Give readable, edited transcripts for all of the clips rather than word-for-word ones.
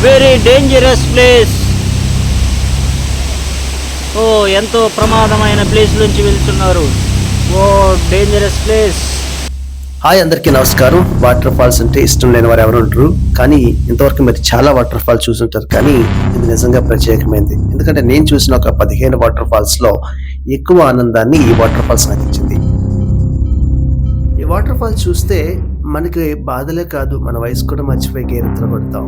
Very dangerous place. ఓ ఎంతో ప్రమాదమైన place నుంచి వెళ్తున్నారు. ఓ డేంజరస్ ప్లేస్. హాయ్, అందరికీ నమస్కారం. వాటర్ ఫాల్స్ అంటే ఇష్టం లేని వారు ఎవరు ఉంటారు? కానీ ఇంతవరకు మీరు చాలా వాటర్ ఫాల్స్ చూసుంటారు, కానీ ఇది నిజంగా ప్రత్యేకమైనది. ఎందుకంటే నేను చూసిన ఒక 15 వాటర్ ఫాల్స్ లో ఎక్కువ ఆనందాన్ని ఈ వాటర్ ఫాల్స్ నాకు ఇచ్చింది. ఈ వాటర్ ఫాల్స్ చూస్తే మనకి బాధలే కాదు, మన వయసు కూడా మర్చిపోయి గేరెత్తలు కొడతాం.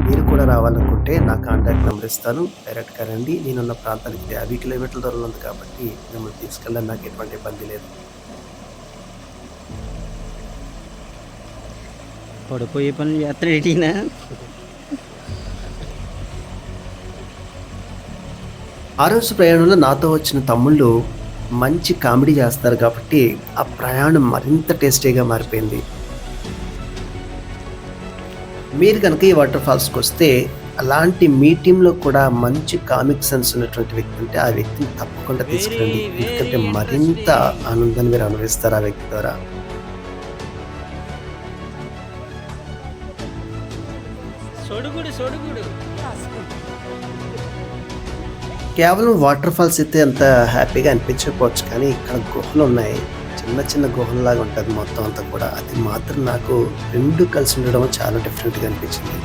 మీరు కూడా రావాలనుకుంటే నా కాంటాక్ట్ నెంబర్ ఇస్తాను, డైరెక్ట్గా రండి. నేనున్న ప్రాంతానికి 50 కిలోమీటర్ల దూరంలో ఉంది కాబట్టి మిమ్మల్ని తీసుకెళ్ళడానికి నాకు ఎటువంటి ఇబ్బంది లేదు. పడిపోయే పనులు చేస్తాడేటినా. ఆ రోజు ప్రయాణంలో నాతో వచ్చిన తమ్ముళ్ళు మంచి కామెడీ చేస్తారు కాబట్టి ఆ ప్రయాణం మరింత టేస్టీగా మారిపోయింది. మీరు కనుక ఈ వాటర్ ఫాల్స్కి వస్తే అలాంటి మీ టీంలో కూడా మంచి కామిక్ సెన్స్ ఉన్నటువంటి వ్యక్తి ఉంటే ఆ వ్యక్తిని తప్పకుండా తీసుకురండి. ఎందుకంటే మరింత ఆనందాన్ని మీరు అనుభవిస్తారు ఆ వ్యక్తి ద్వారా. కేవలం వాటర్ ఫాల్స్ అయితే అంత హ్యాపీగా అనిపించకపోవచ్చు, కానీ ఇక్కడ గుహలు ఉన్నాయి. చిన్న చిన్న గుహల్లాగా ఉంటుంది మొత్తం అంతా కూడా. అది మాత్రం నాకు రెండు కలిసి ఉండడం చాలా డిఫరెంట్గా అనిపించింది.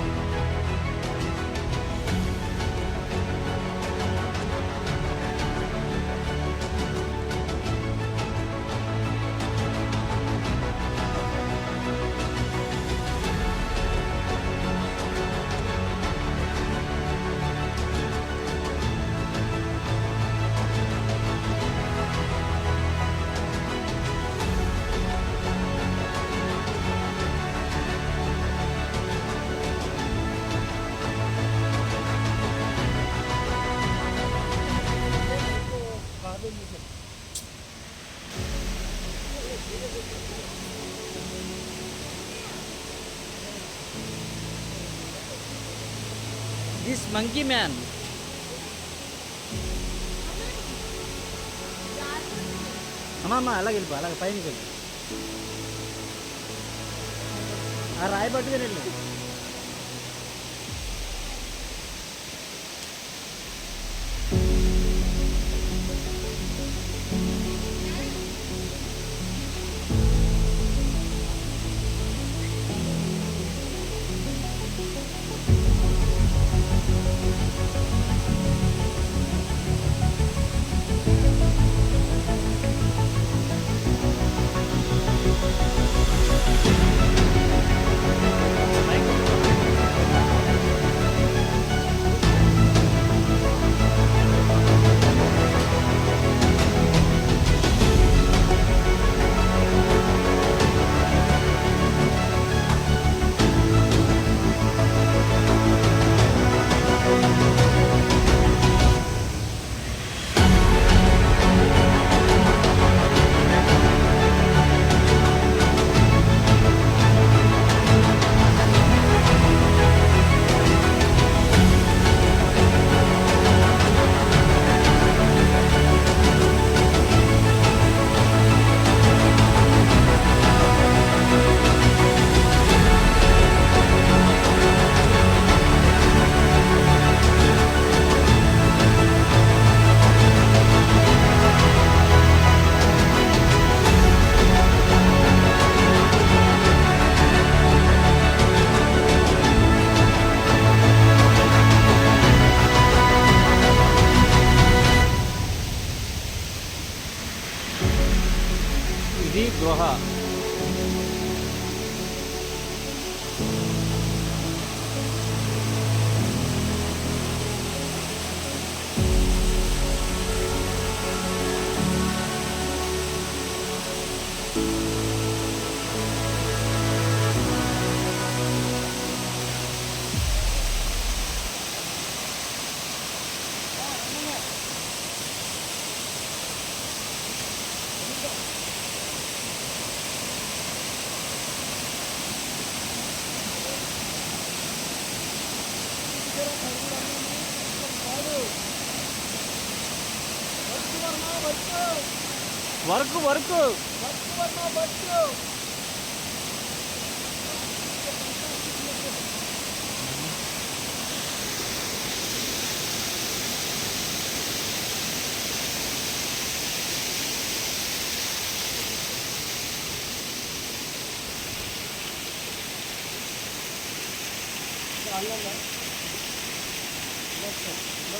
This monkey man. అమ్మా అలాగే వెళ్ళిపో, అలాగే పైన వెళ్ళి ఆ రాయి పట్టుకుని వెళ్ళు. ఇది గృహ. వర్క్ వర్క్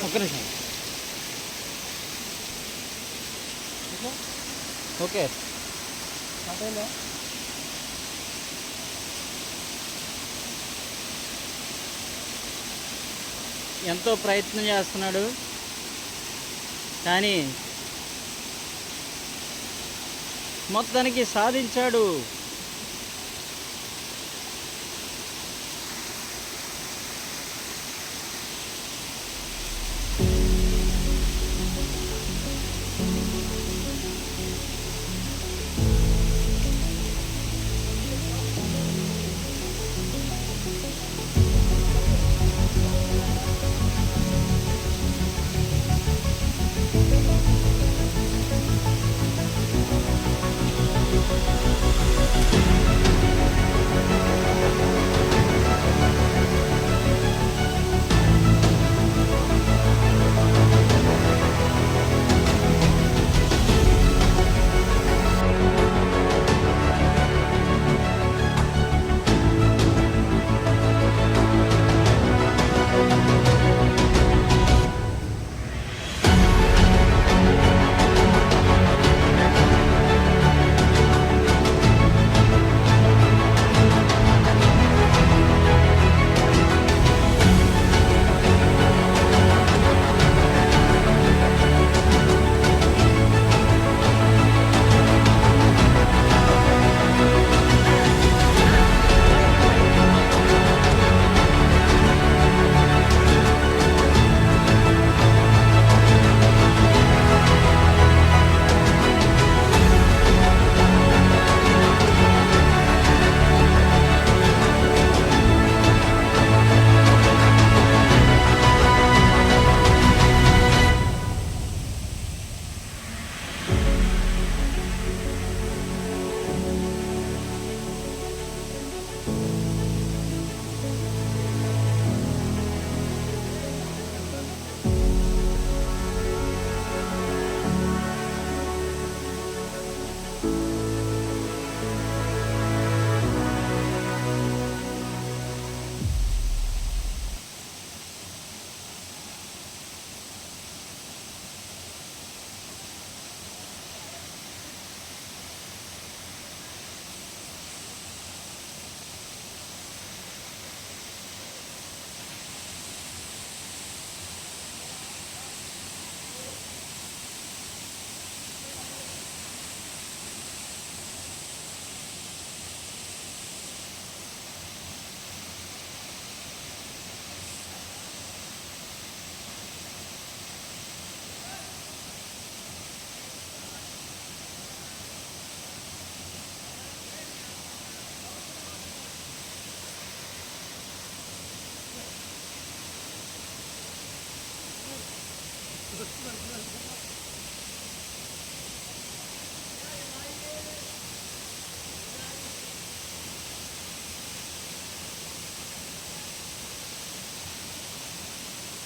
ఒక్క నిమిషం. ఓకే ఎంతో ప్రయత్నం చేస్తున్నాడు కానీ మొత్తానికి సాధించాడు.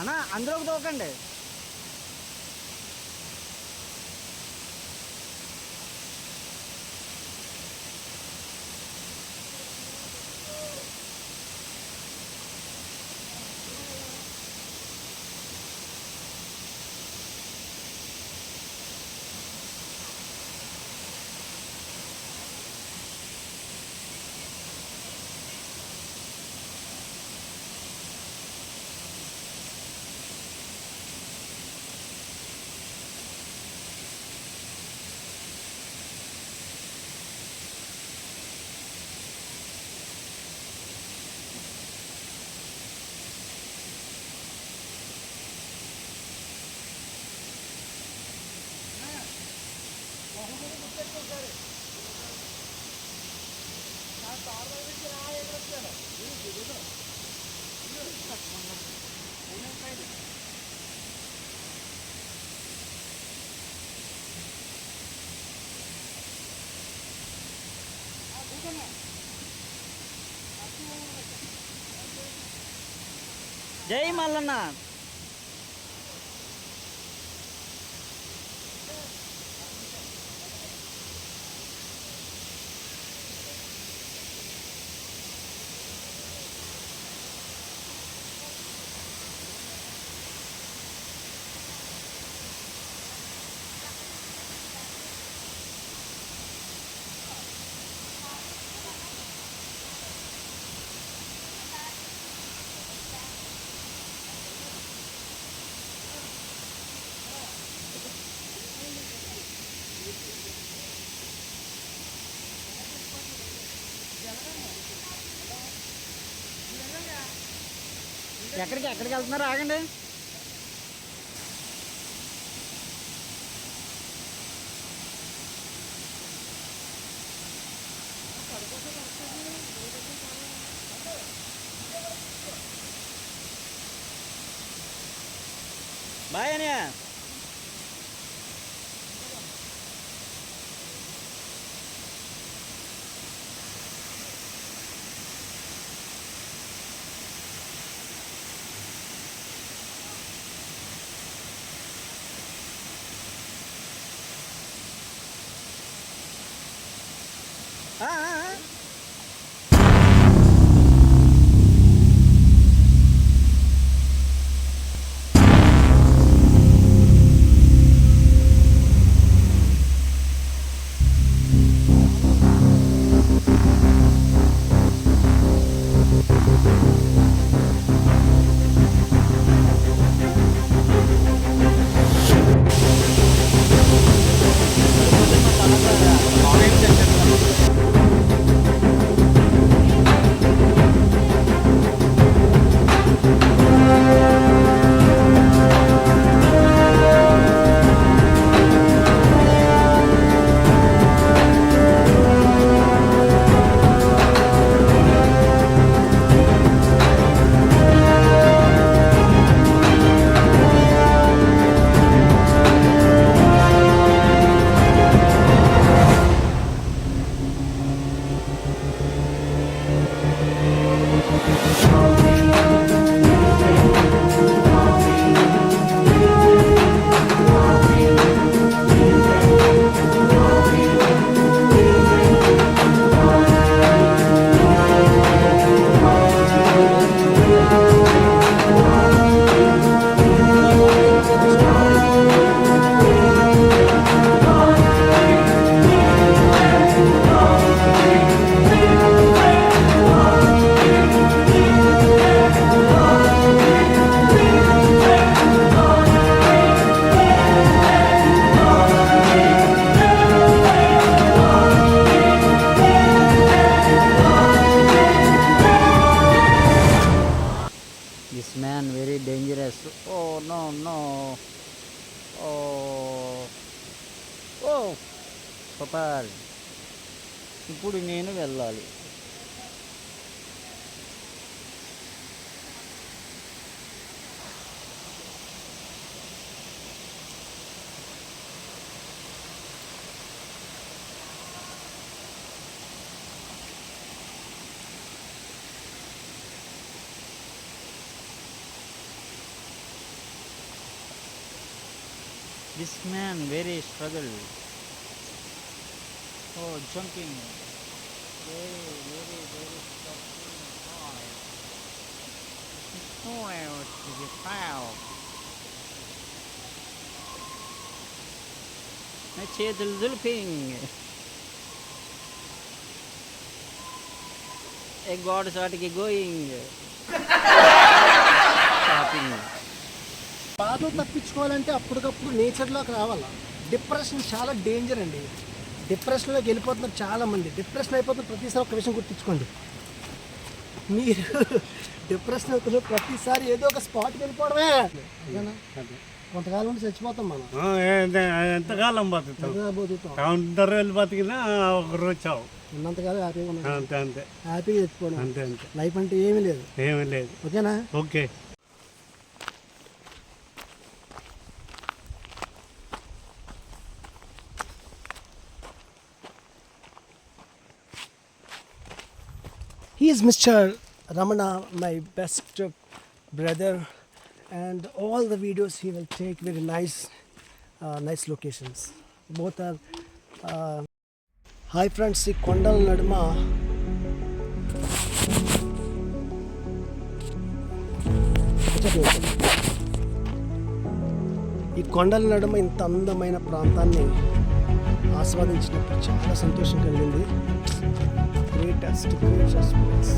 అన్నా అందులోకి దూకండి. జై మల్లన్న. ఎక్కడికి వెళ్తున్నారు? ఆగండి. బాయ్ అనియా. This man very dangerous. Oh no. Oh Papa. ఇప్పుడు నేను వెళ్ళాలి. This man very struggle. Oh, jumping. Very struggling hard. Oh, to the foul. నా చేతులు దులిపింగ్. ఏ గాడ్ సాటికి గోయింగ్. షాపింగ్. బాధలు తప్పించుకోవాలంటే అప్పటికప్పుడు నేచర్లోకి రావాలా. డిప్రెషన్ చాలా డేంజర్ అండి. డిప్రెషన్లోకి వెళ్ళిపోతున్నారు చాలామంది. డిప్రెషన్ అయిపోతున్న ప్రతిసారి ఒక విషయం గుర్తించుకోండి, మీరు డిప్రెషన్ అవుతున్న ప్రతిసారి ఏదో ఒక స్పాట్కి వెళ్ళిపోవడమే. కొంతకాలం ఉండి చచ్చిపోతాం మనం. ఎంతకాలం బతుకుతాం? అందరూ వెళ్ళి బతికినా ఒక రోజు చావు. ఉన్నంతకాలం హ్యాపీగా ఉన్నాం. అంతే హ్యాపీగా చచ్చిపోవడం అంతే. లైఫ్ అంటే ఏమీ లేదు. ఓకేనా? Okay. He is Mr. Ramana, my best brother, and all the videos he will take very nice locations. Both are hi friends. ఈ కొండల నడుమ ఇంత అందమైన ప్రాంతాన్ని ఆస్వాదించినప్పుడు చాలా సంతోషం కలిగింది. Greatest place.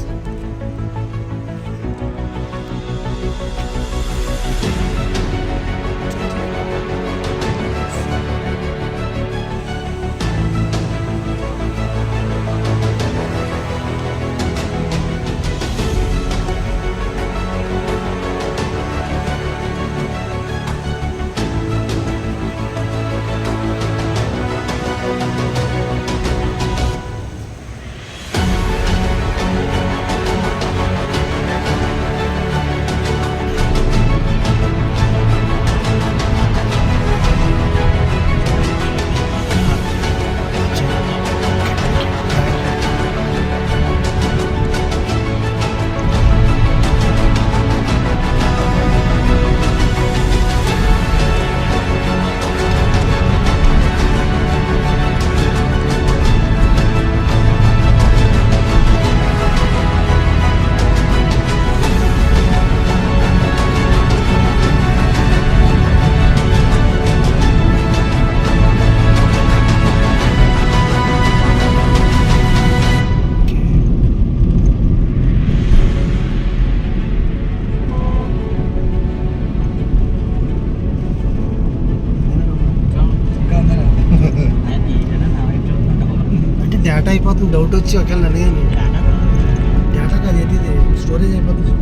అయిపోతుంది డౌట్ వచ్చి ఒకవేళ అడిగాను. డేటా కాదు ఏది ఇది స్టోరేజ్ అయిపోతుంది.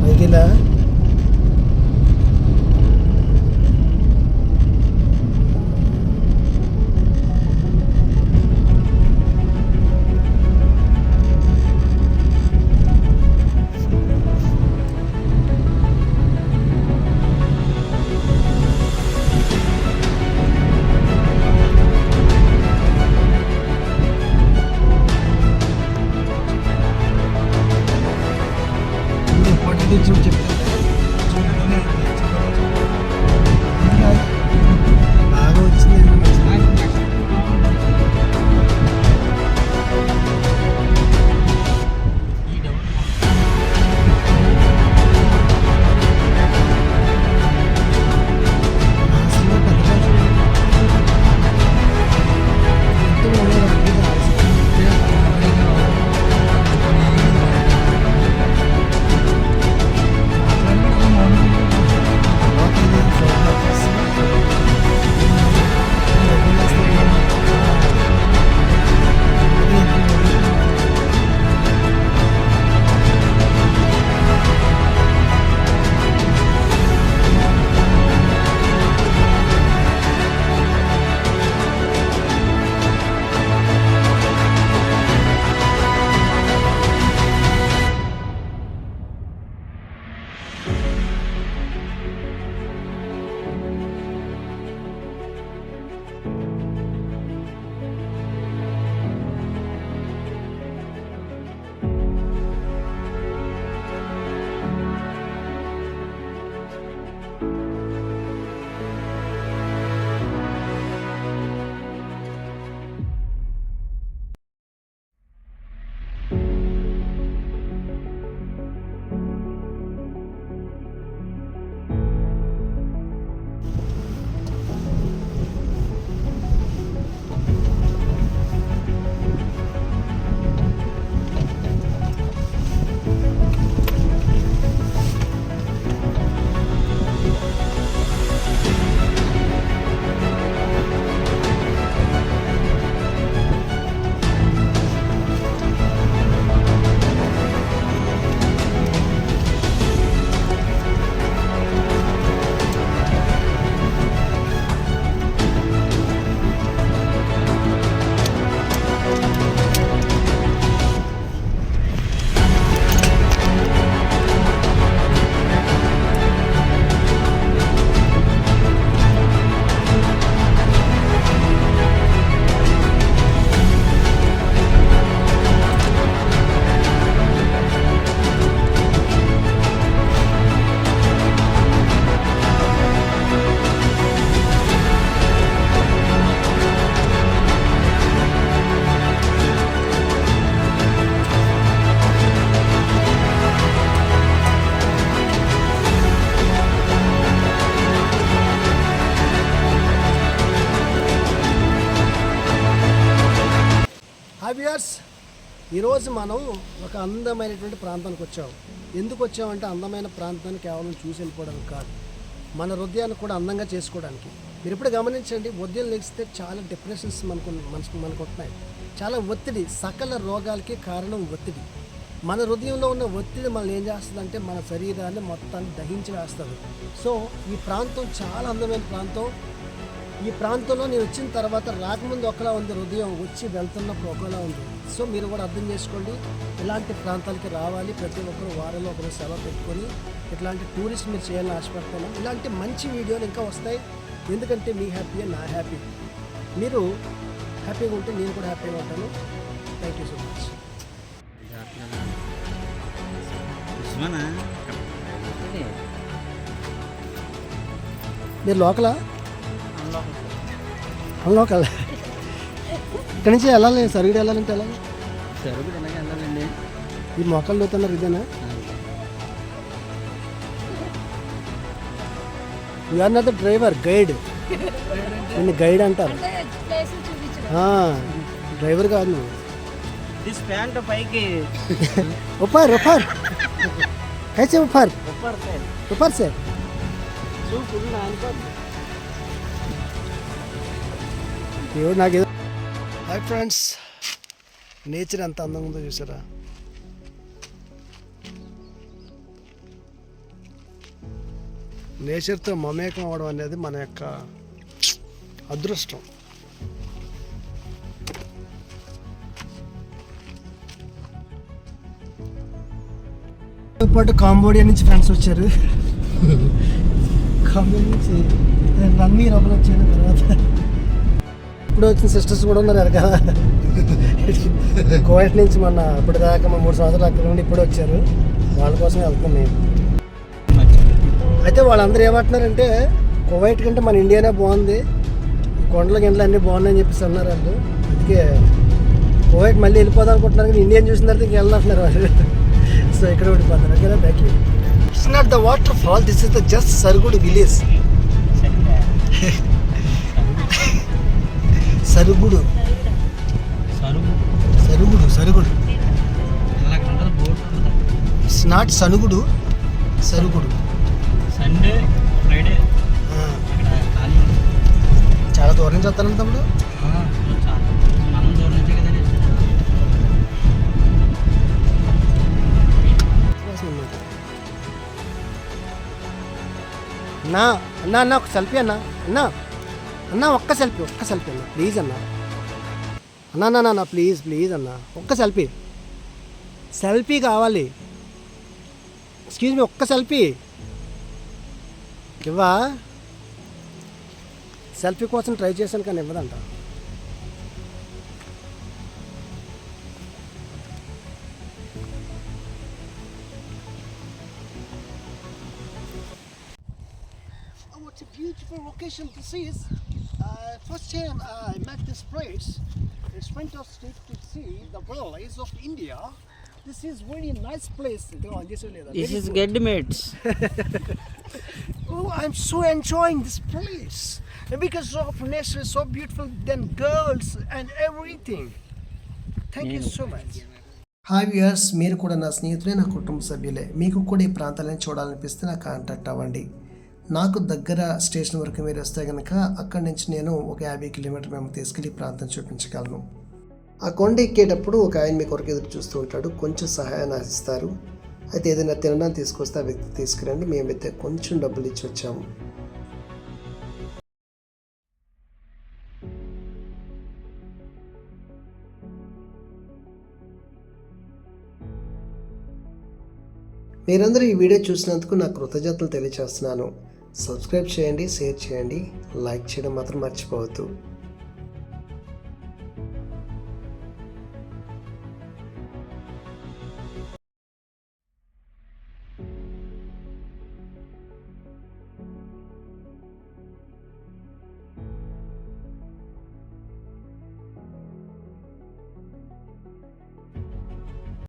పైకిలా చూడు చెప్తాను బాగా వచ్చింది. వ్యూయర్స్, ఈరోజు మనం ఒక అందమైనటువంటి ప్రాంతానికి వచ్చాము. ఎందుకు వచ్చామంటే అందమైన ప్రాంతాన్ని కేవలం చూసి వెళ్ళిపోవడానికి కాదు, మన హృదయాన్ని కూడా అందంగా చేసుకోవడానికి. మీరు ఇప్పుడు గమనించండి, ఉదయం లేస్తే చాలా డిప్రెషన్స్ మనకు ఉంటున్నాయి. చాలా ఒత్తిడి, సకల రోగాలకి కారణం ఒత్తిడి. మన హృదయంలో ఉన్న ఒత్తిడి మనల్ని ఏం చేస్తుందంటే మన శరీరాన్ని మొత్తాన్ని దహించి వేస్తుంది. సో ఈ ప్రాంతం చాలా అందమైన ప్రాంతం. ఈ ప్రాంతంలో నేను వచ్చిన తర్వాత రాకముందు ఒకలా ఉంది హృదయం, వచ్చి వెళ్తున్నప్పుడు ఒకలా ఉంది. సో మీరు కూడా అర్థం చేసుకోండి, ఇలాంటి ప్రాంతాలకి రావాలి. ప్రతి ఒక్కరు వారంలో ఒకరు సెలవు పెట్టుకొని ఇట్లాంటి టూరిస్ట్ మీరు చేయాలని ఆశపడుతున్నాం. ఇలాంటి మంచి వీడియోలు ఇంకా వస్తాయి, ఎందుకంటే మీ హ్యాపీ నా హ్యాపీ. మీరు హ్యాపీగా ఉంటే నేను కూడా హ్యాపీగా ఉంటాను. Thank you so much. మీరు లోకలా లోకల్ ఇక్కడి నుంచి వెళ్ళాలి, సరుగుడు వెళ్ళాలంటే వెళ్ళాలి. ఈ మొక్కలు లోతున్నారు ఇదేనా? You are not the driver, guide. నిన్ను గైడ్ అంటారు, డ్రైవర్ కాదు నువ్వు. దిస్ ప్యాంట్ పైకి ऊपर ऊपर कैसे ऊपर ఉప్పర్ సార్ ऊपर से షూ ఫుల్ అనుకోండి. దేవుడు నాకు హాయ్ ఫ్రెండ్స్, నేచర్ ఎంత అందంగా ఉందో చూసారా. నేచర్తో మమేకం అవడం అనేది మన యొక్క అదృష్టం. పాటు కాంబోడియా నుంచి ఫ్రెండ్స్ వచ్చారు. కాంబోడియా నుంచి రణ్వీర్ ఒకరు వచ్చారు. తర్వాత ఇప్పుడు వచ్చిన సిస్టర్స్ కూడా ఉన్నారు కదా. కోవైట్ నుంచి మొన్న ఇప్పుడు దాకా 3 సంవత్సరాలు అక్కడ నుండి ఇప్పుడు వచ్చారు. వాళ్ళ కోసం వెళ్తున్నాం మేము. అయితే వాళ్ళందరూ ఏమంటున్నారంటే కువైట్ కంటే మన ఇండియానే బాగుంది, కొండల గిండలు అన్నీ బాగున్నాయని చెప్పేసి అన్నారు వాళ్ళు. అందుకే కువైట్ మళ్ళీ వెళ్ళిపోదాం అనుకుంటున్నారు, కానీ ఇండియన్ చూసిన తర్వాత ఇంక వెళ్ళినట్టున్నారు వాళ్ళు. సో ఇక్కడ ఉండిపోతారు. ఓకేనా, thank you. It's not the water fall, this is the just సరుగుడు విలేజ్. సరుగుడు సరుగుడు సరుగుడు ఇట్స్ నాట్ సనుగుడు, సరుగుడు. సండే ఫ్రైడే చాలా దూరం నుంచి వస్తాను తమ్ముడు. మనం దూరం నుంచే కదా. అన్నా అన్నా అన్న ఒక సెల్ఫీ అన్నా. అన్నా అన్న ఒక్క సెల్ఫీ అన్న ప్లీజ్ అన్న. అన్నా అన్న ప్లీజ్ ప్లీజ్ అన్న ఒక్క సెల్ఫీ కావాలి. ఎక్స్క్యూజ్ మీ, ఒక్క సెల్ఫీ ఇవ్వా. సెల్ఫీ కోసం ట్రై చేశాను కానీ ఇవ్వదంట. What a beautiful location this is. First time I met this place. It's fantastic to see the village of India. This is very nice place. This is గెడ్ మేట్స్. Oh, I'm so enjoying this place. And because of nature is so beautiful, then girls and everything. Thank you so much. Hi viewers, మీరు కూడా నా స్నేహితులే, నా కుటుంబ సభ్యులే. మీకు కూడా ఈ ప్రాంతాలను చూడాలనిపిస్తే నాకు కాంటాక్ట్ అవ్వండి. నాకు దగ్గర స్టేషన్ వరకు మీరు వస్తే కనుక అక్కడి నుంచి నేను ఒక 50 కిలోమీటర్ మేము తీసుకెళ్ళి ప్రాంతం చూపించగలను. ఆ కొండ ఎక్కేటప్పుడు ఒక ఆయన మీ కొరకు ఎదురు చూస్తూ ఉంటాడు. కొంచెం సహాయాన్ని ఆశిస్తారు. అయితే ఏదైనా తినడానికి తీసుకొస్తే ఆ వ్యక్తి తీసుకురండి. మేమైతే కొంచెం డబ్బులు ఇచ్చి వచ్చాము. మీరందరూ ఈ వీడియో చూసినందుకు నా కృతజ్ఞతలు తెలియజేస్తున్నాను. సబ్స్క్రైబ్ చేయండి, షేర్ చేయండి, లైక్ చేయడం మాత్రం మర్చిపోవద్దు.